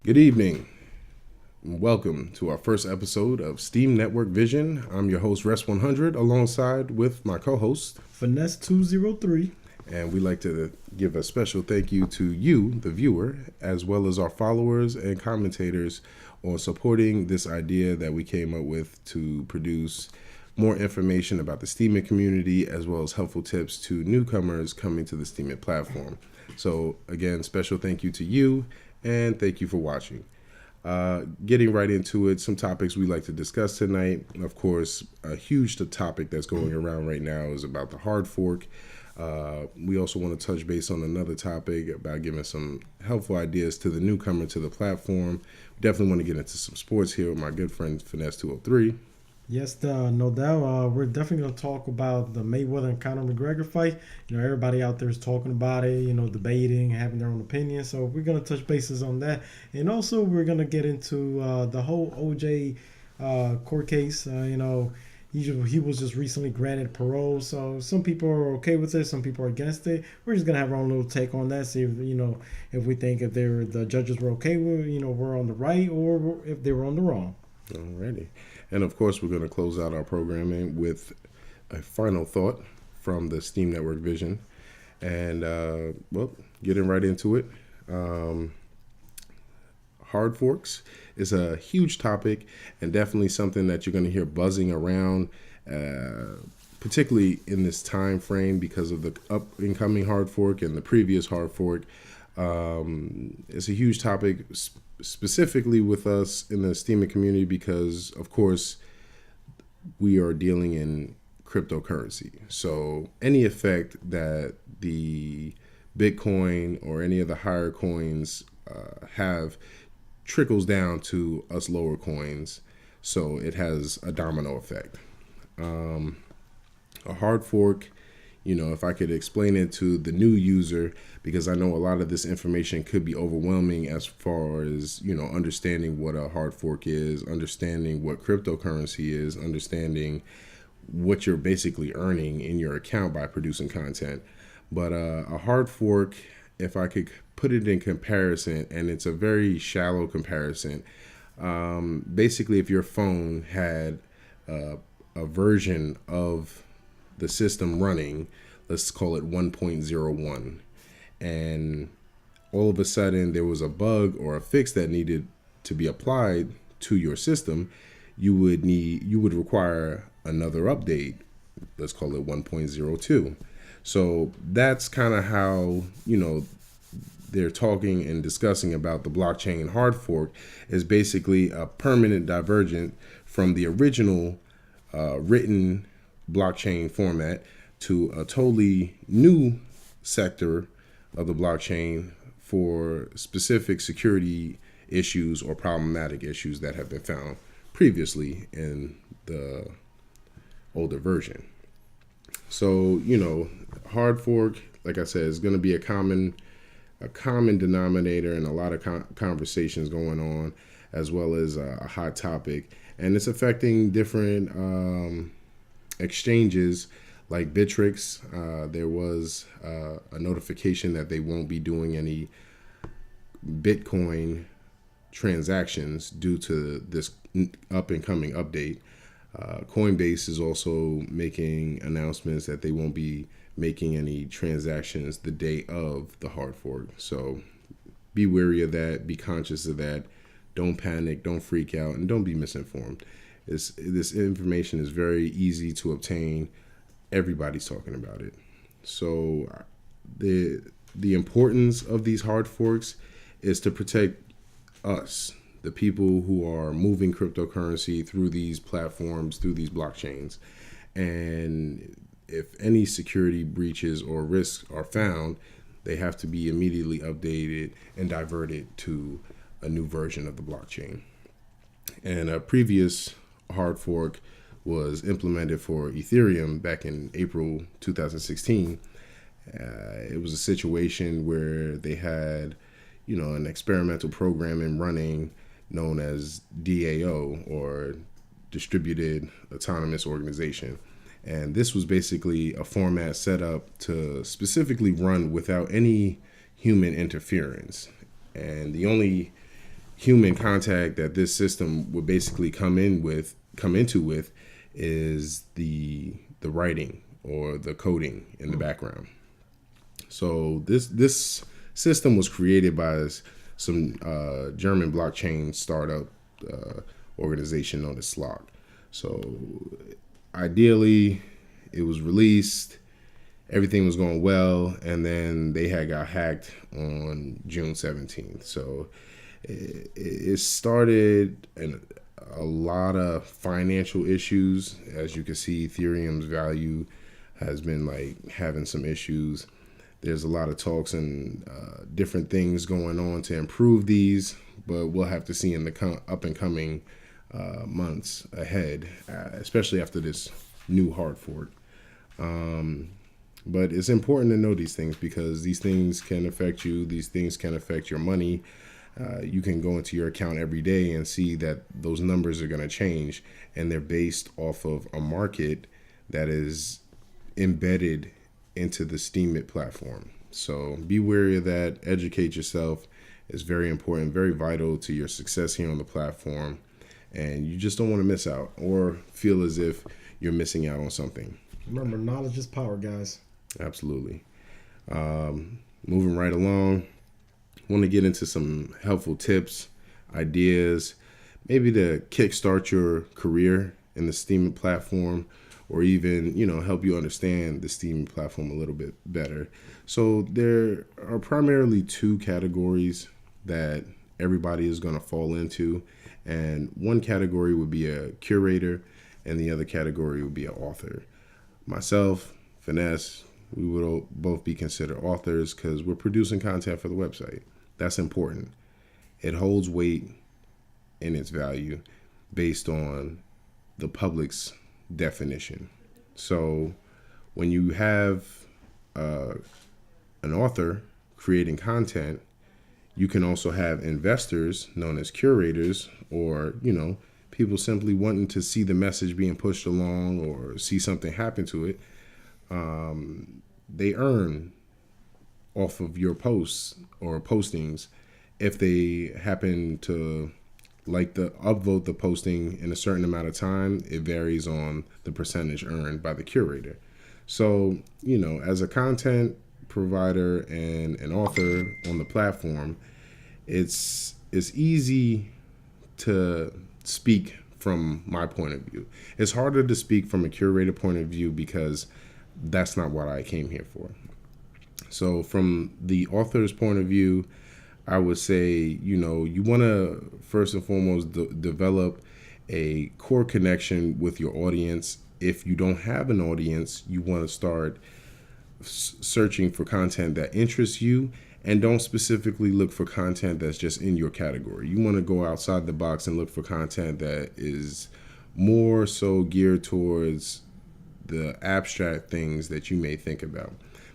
Good evening. Welcome to our first episode of Steem Network Vision. I'm your host, Res100, alongside with my co-host, Finesse203. And we'd like to give a special thank you to you, the viewer, as well as our followers and commentators on supporting this idea that we came up with to produce more information about the Steemit community, as well as helpful tips to newcomers coming to the Steemit platform. So again, special thank you to you, and thank you for watching. Getting right into it, some topics we like to discuss tonight. Of course, a huge topic that's going around right now is about the hard fork. We also want to touch base on another topic about giving some helpful ideas to the newcomer to the platform. We definitely want to get into some sports here with my good friend Finesse203. Yes, no doubt. We're definitely going to talk about the Mayweather and Conor McGregor fight. Everybody out there is talking about it, debating, having their own opinion. So we're going to touch bases on that. And also we're going to get into the whole OJ court case. He was just recently granted parole. So some people are okay with it. Some people are against it. We're just going to have our own little take on that. See if we think if the judges were okay with, we're on the right, or if they were on the wrong. Alrighty. And of course, we're going to close out our programming with a final thought from the Steem Network Vision. And, getting right into it. Hard forks is a huge topic and definitely something that you're going to hear buzzing around, particularly in this time frame because of the up-and-coming hard fork and the previous hard fork. It's a huge topic, specifically with us in the Steemit community, because of course we are dealing in cryptocurrency. So any effect that the Bitcoin or any of the higher coins have trickles down to us lower coins. So it has a domino effect. A hard fork, if I could explain it to the new user, because I know a lot of this information could be overwhelming as far as, understanding what a hard fork is, understanding what cryptocurrency is, understanding what you're basically earning in your account by producing content. But a hard fork, if I could put it in comparison, and it's a very shallow comparison, basically if your phone had a version of the system running, let's call it 1.01, and all of a sudden there was a bug or a fix that needed to be applied to your system, you would require another update. Let's call it 1.02. So that's kind of how, they're talking and discussing about the blockchain hard fork is basically a permanent divergent from the original written blockchain format to a totally new sector of the blockchain for specific security issues or problematic issues that have been found previously in the older version. So, hard fork, like I said, is going to be a common denominator and a lot of conversations going on, as well as a hot topic. And it's affecting different exchanges like Bittrex. There was a notification that they won't be doing any Bitcoin transactions due to this up and coming update. Coinbase is also making announcements that they won't be making any transactions the day of the hard fork. So be wary of that, be conscious of that. Don't panic, don't freak out, and don't be misinformed. This information is very easy to obtain. Everybody's talking about it. So the importance of these hard forks is to protect us, the people who are moving cryptocurrency through these platforms, through these blockchains. And if any security breaches or risks are found, they have to be immediately updated and diverted to a new version of the blockchain. And a previous hard fork was implemented for Ethereum back in April 2016. It was a situation where they had, an experimental program running known as DAO, or Distributed Autonomous Organization. And this was basically a format set up to specifically run without any human interference. And the only human contact that this system would basically come into with is the writing or the coding in the background. So this system was created by some German blockchain startup organization known as Slock. So ideally, it was released. Everything was going well, and then they had got hacked on June 17th. So it started a lot of financial issues. As you can see, Ethereum's value has been like having some issues. There's a lot of talks and different things going on to improve these, but we'll have to see in the up and coming months ahead, especially after this new hard fork. But it's important to know these things because these things can affect you. These things can affect your money. You can go into your account every day and see that those numbers are going to change, and they're based off of a market that is embedded into the Steem platform. So be wary of that. Educate yourself. It's very important, very vital to your success here on the platform. And you just don't want to miss out or feel as if you're missing out on something. Remember, knowledge is power, guys. Absolutely. Moving right along, want to get into some helpful tips, ideas, maybe to kickstart your career in the Steem platform, or even, help you understand the Steem platform a little bit better. So there are primarily two categories that everybody is going to fall into. And one category would be a curator, and the other category would be an author. Myself, Finesse, we would both be considered authors because we're producing content for the website. That's important. It holds weight in its value based on the public's definition. So when you have an author creating content, you can also have investors known as curators, or, people simply wanting to see the message being pushed along or see something happen to it. They earn off of your posts or postings if they happen to upvote the posting in a certain amount of time. It varies on the percentage earned by the curator. So, as a content provider and an author on the platform, it's easy to speak from my point of view. It's harder to speak from a curator point of view because that's not what I came here for. So from the author's point of view, I would say, you want to first and foremost develop a core connection with your audience. If you don't have an audience, you want to start searching for content that interests you, and don't specifically look for content that's just in your category. You want to go outside the box and look for content that is more so geared towards the abstract things that you may think about,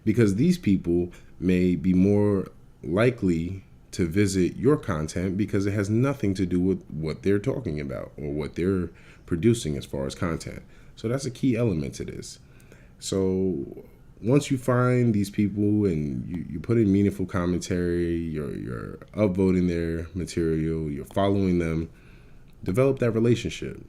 because these people may be more likely to visit your content because it has nothing to do with what they're talking about or what they're producing as far as content. So that's a key element to this. So once you find these people and you put in meaningful commentary, you're upvoting their material, you're following them, develop that relationship.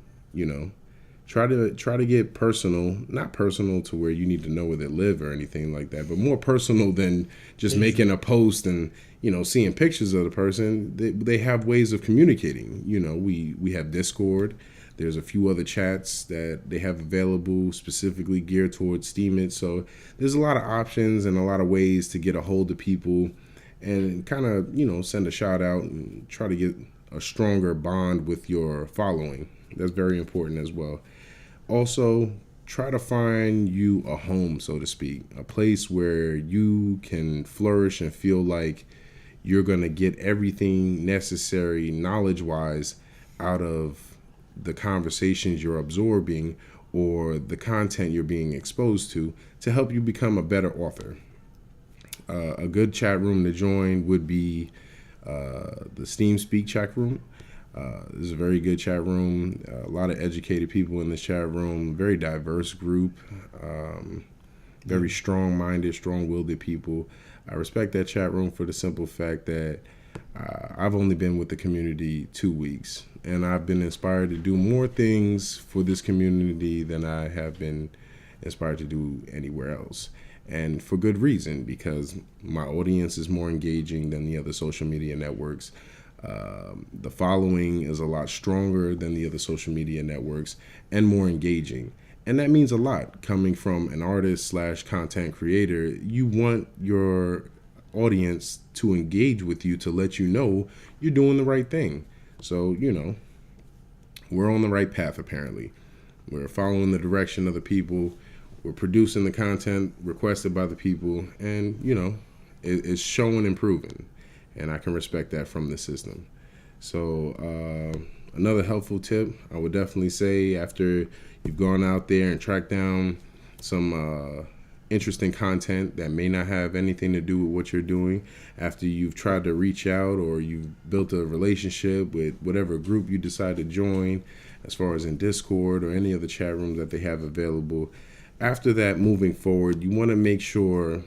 Try to get personal, not personal to where you need to know where they live or anything like that, but more personal than just making a post and seeing pictures of the person. They have ways of communicating. We have Discord. There's a few other chats that they have available specifically geared towards Steem. So there's a lot of options and a lot of ways to get a hold of people and kind of, send a shout out and try to get a stronger bond with your following. That's very important as well. Also, try to find you a home, so to speak, a place where you can flourish and feel like you're going to get everything necessary knowledge-wise out of the conversations you're absorbing or the content you're being exposed to help you become a better author. A good chat room to join would be the Steem Speak chat room. This is a very good chat room. A lot of educated people in this chat room. Very diverse group. Very strong-minded, strong-willed people. I respect that chat room for the simple fact that I've only been with the community 2 weeks, and I've been inspired to do more things for this community than I have been inspired to do anywhere else. And for good reason, because my audience is more engaging than the other social media networks. The following is a lot stronger than the other social media networks and more engaging. And that means a lot coming from an artist slash content creator. You want your audience to engage with you to let you know you're doing the right thing. So, we're on the right path apparently. We're following the direction of the people. We're producing the content requested by the people, and it's showing improving, and I can respect that from the system. So another helpful tip I would definitely say, after you've gone out there and tracked down some interesting content that may not have anything to do with what you're doing, after you've tried to reach out or you've built a relationship with whatever group you decide to join, as far as in Discord or any other chat rooms that they have available. After that, moving forward, you want to make sure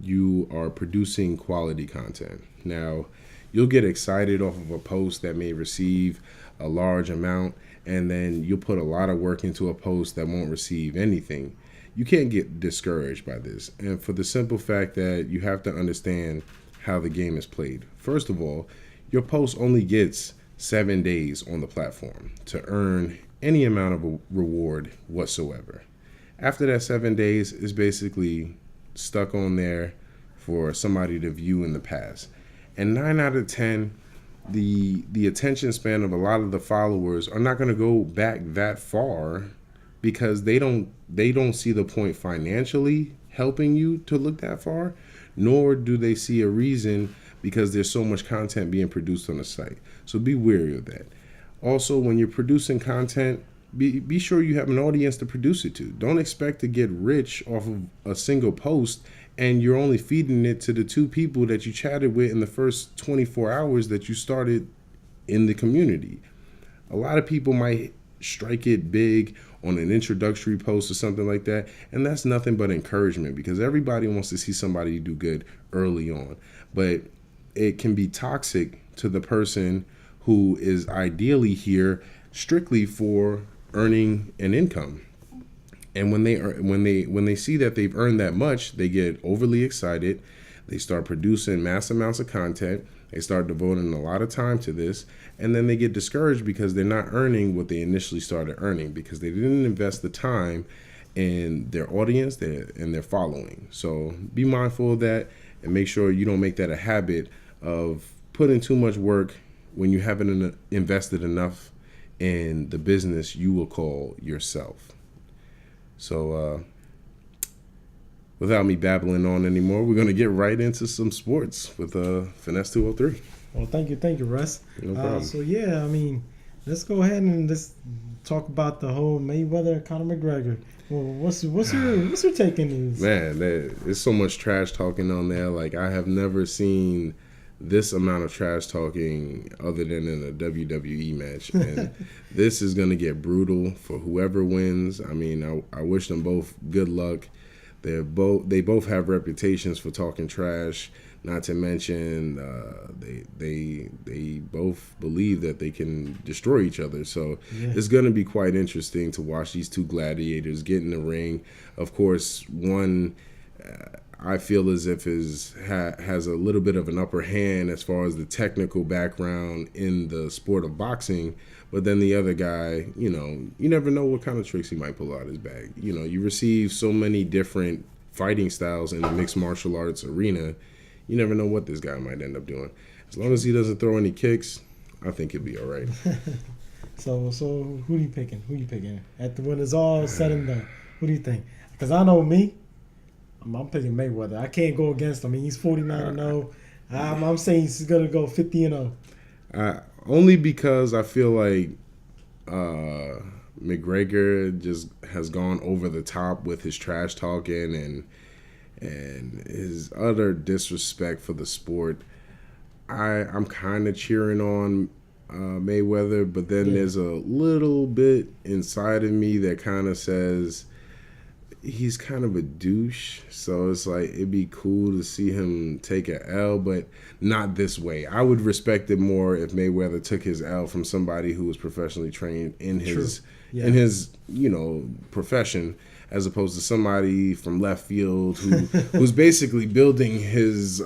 you are producing quality content. Now, you'll get excited off of a post that may receive a large amount, and then you'll put a lot of work into a post that won't receive anything. You can't get discouraged by this, and for the simple fact that you have to understand how the game is played. First of all, your post only gets 7 days on the platform to earn any amount of a reward whatsoever. After that 7 days, it's basically stuck on there for somebody to view in the past. And 9 out of 10, the attention span of a lot of the followers are not going to go back that far, because they don't see the point financially helping you to look that far, nor do they see a reason, because there's so much content being produced on the site. So be wary of that. Also, when you're producing content, be sure you have an audience to produce it to. Don't expect to get rich off of a single post and you're only feeding it to the 2 people that you chatted with in the first 24 hours that you started in the community. A lot of people might strike it big on an introductory post or something like that, and that's nothing but encouragement, because everybody wants to see somebody do good early on. But it can be toxic to the person who is ideally here strictly for earning an income. And when they see that they've earned that much, they get overly excited. They start producing mass amounts of content. They start devoting a lot of time to this, and then they get discouraged because they're not earning what they initially started earning, because they didn't invest the time in their audience and their following. So be mindful of that, and make sure you don't make that a habit of putting too much work when you haven't invested enough in the business you will call yourself. So without me babbling on anymore, we're going to get right into some sports with Finesse 203. Well, thank you, Russ. No problem. So yeah, I mean, let's go ahead and let's talk about the whole Mayweather and Conor McGregor. Well, what's your take in this? Man, there's so much trash talking on there. Like, I have never seen this amount of trash talking other than in a WWE match, and this is going to get brutal for whoever wins. I mean, I wish them both good luck. They both have reputations for talking trash. Not to mention, they both believe that they can destroy each other. So It's going to be quite interesting to watch these 2 gladiators get in the ring. Of course, one I feel as if has a little bit of an upper hand as far as the technical background in the sport of boxing. But then the other guy, you never know what kind of tricks he might pull out his bag. You receive so many different fighting styles in the mixed martial arts arena. You never know what this guy might end up doing. As long as he doesn't throw any kicks, I think he'll be all right. So who are you picking? When it's all said and done, who do you think? Because I know me, I'm picking Mayweather. I can't go against him. I mean, he's 49-0. I'm saying he's going to go 50-0. Only because I feel like McGregor just has gone over the top with his trash talking and his utter disrespect for the sport. I'm kind of cheering on Mayweather, but then there's a little bit inside of me that kind of says, he's kind of a douche. So it's like it'd be cool to see him take a L, but not this way. I would respect it more if Mayweather took his L from somebody who was professionally trained in his profession, as opposed to somebody from left field who's basically building his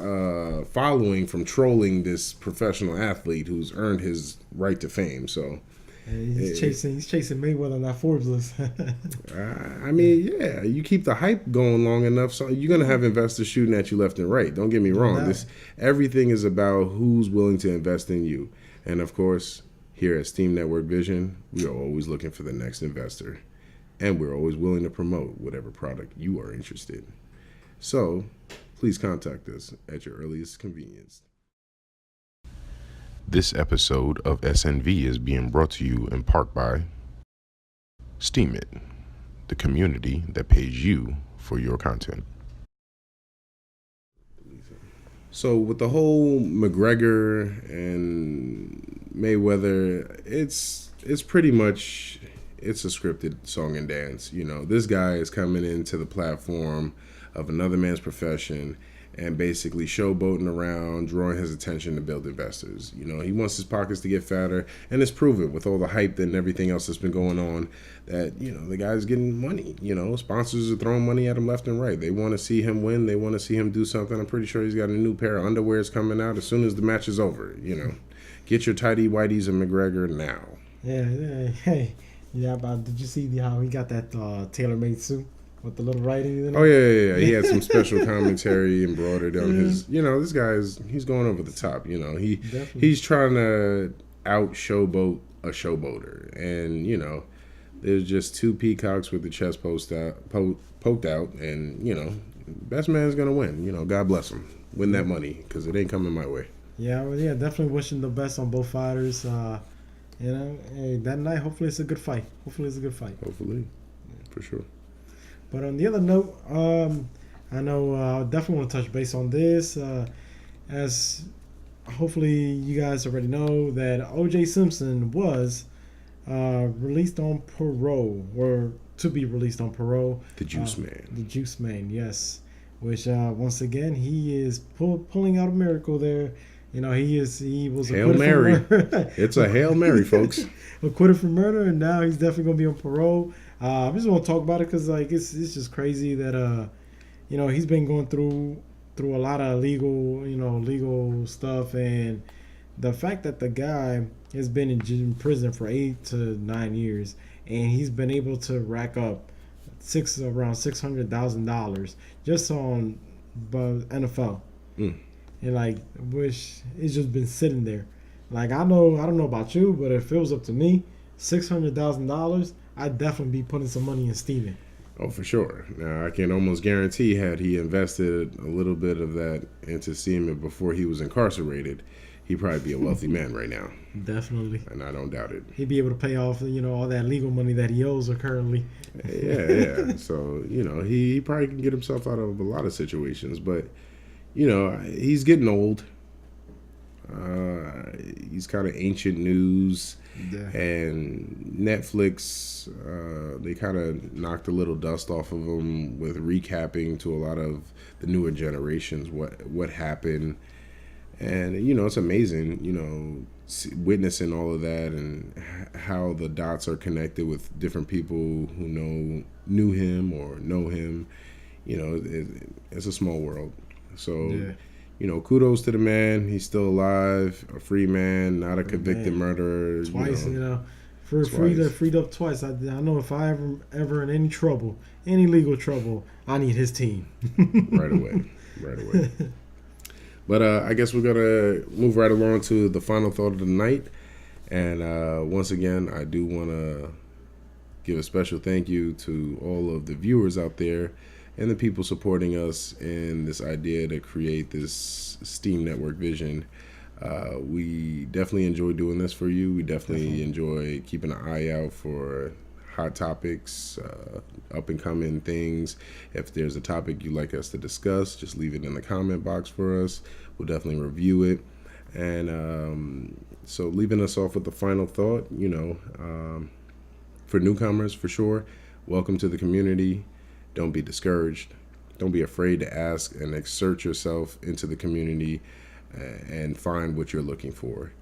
following from trolling this professional athlete who's earned his right to fame. So he's chasing Mayweather on that Forbes list. I mean, yeah, you keep the hype going long enough, so you're gonna have investors shooting at you left and right. Don't get me wrong. Everything is about who's willing to invest in you, and of course, here at Steem Network Vision, we are always looking for the next investor, and we're always willing to promote whatever product you are interested in. So, please contact us at your earliest convenience. This episode of SNV is being brought to you in part by Steem It, the community that pays you for your content. So with the whole McGregor and Mayweather, it's pretty much it's a scripted song and dance. You know, this guy is coming into the platform of another man's profession and basically showboating around, drawing his attention to build investors. You know, he wants his pockets to get fatter, and it's proven with all the hype and everything else that's been going on that, you know, the guy's getting money. You know, sponsors are throwing money at him left and right. They want to see him win. They want to see him do something. I'm pretty sure he's got a new pair of underwears coming out as soon as the match is over. You know, get your tighty whities and McGregor now. But did you see how he got that tailor-made suit? With the little writing in it? Oh, yeah. He had some special commentary embroidered on his... You know, this guy's... He's going over the top, you know. He's trying to out-showboat a showboater. And, you know, there's just two peacocks with the chest poked out. And, you know, best man's going to win. You know, God bless him. Win that money, because it ain't coming my way. Yeah, definitely wishing the best on both fighters. You know, hey, that night, hopefully it's a good fight. Hopefully. For sure. But on the other note, I know I definitely want to touch base on this. As hopefully you guys already know that O.J. Simpson was released on parole, or to be released on parole. The Juice Man. The Juice Man, yes. Which, once again, he is pulling out a miracle there. You know, he was Hail Mary. It's a Hail Mary, folks. Acquitted for murder, and now he's definitely going to be on parole. I just want to talk about it because, like, it's just crazy that, you know, he's been going through a lot of legal stuff, and the fact that the guy has been in prison for 8 to 9 years, and he's been able to rack up around $600,000 just on NFL. And like, wish it's just been sitting there. Like, I don't know about you, but if it was up to me, $600,000, I'd definitely be putting some money in Steem. Oh, for sure. Now, I can almost guarantee had he invested a little bit of that into Steem before he was incarcerated, he'd probably be a wealthy man right now. Definitely. And I don't doubt it. He'd be able to pay off, you know, all that legal money that he owes her currently. Yeah. So, you know, he probably can get himself out of a lot of situations. But, you know, he's getting old. He's kind of ancient news. Yeah. And Netflix, they kind of knocked a little dust off of him with recapping to a lot of the newer generations what happened. And, you know, it's amazing, you know, witnessing all of that and how the dots are connected with different people who knew him or know him. You know, it's a small world. So, you know, kudos to the man. He's still alive, a free man, not a convicted murderer. Twice, you know. Freed up twice. I know if I ever in any trouble, any legal trouble, I need his team. Right away. But I guess we're going to move right along to the final thought of the night. And once again, I do want to give a special thank you to all of the viewers out there and the people supporting us in this idea to create this Steem Network Vision. We definitely enjoy doing this for you. We definitely enjoy keeping an eye out for hot topics, up-and-coming things. If there's a topic you'd like us to discuss, just leave it in the comment box for us. We'll definitely review it. And so leaving us off with the final thought, you know, for newcomers, for sure, welcome to the community. Don't be discouraged. Don't be afraid to ask and exert yourself into the community and find what you're looking for.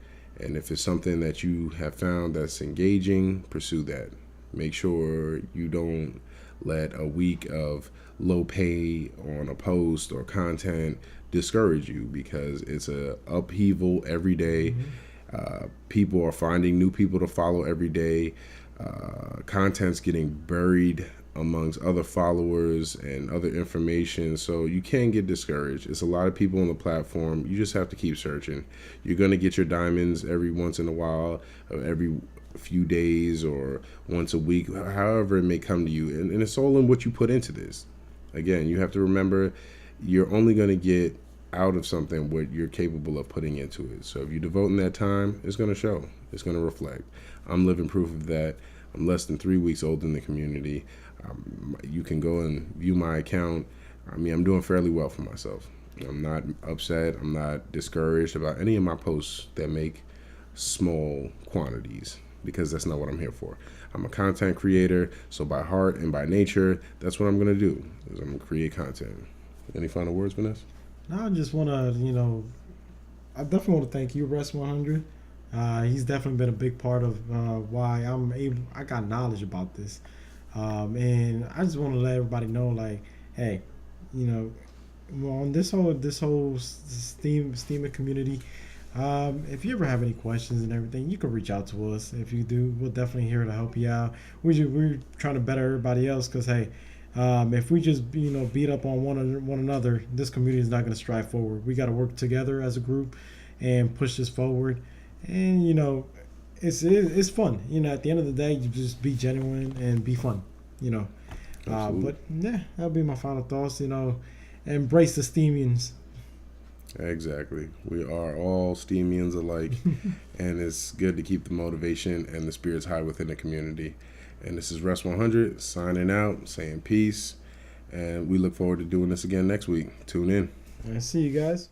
And if it's something that you have found that's engaging, pursue that. Make sure you don't let a week of low pay on a post or content discourage you, because it's a upheaval every day. People are finding new people to follow every day. Content's getting buried amongst other followers and other information, so you can get discouraged. It's a lot of people on the platform. You just have to keep searching. You're going to get your diamonds every once in a while, or every few days, or once a week, however it may come to you, and it's all in what you put into this. Again, you have to remember, you're only going to get out of something what you're capable of putting into it. So if you're devoting that time, it's going to show. It's going to reflect. I'm living proof of that. I'm less than 3 weeks old in the community. You can go and view my account. I mean, I'm doing fairly well for myself. I'm not upset. I'm not discouraged about any of my posts that make small quantities, because that's not what I'm here for. I'm a content creator, so by heart and by nature, that's what I'm going to do, is I'm going to create content. Any final words, Vanessa? No, I just want to, I definitely want to thank you, Rest 100. He's definitely been a big part of why I got knowledge about this. And I just want to let everybody know, like, hey, on this whole Steem community, if you ever have any questions and everything, you can reach out to us. If you do, we're definitely here to help you out. We're trying to better everybody else, because hey, if we just beat up on one another, this community is not going to strive forward. We got to work together as a group and push this forward. And it's fun. At the end of the day, you just be genuine and be fun. But yeah, that'll be my final thoughts. Embrace the Steemians. Exactly. We are all Steemians alike, and it's good to keep the motivation and the spirits high within the community. And this is Rest 100 signing out, saying peace, and we look forward to doing this again next week. Tune in. And see you guys.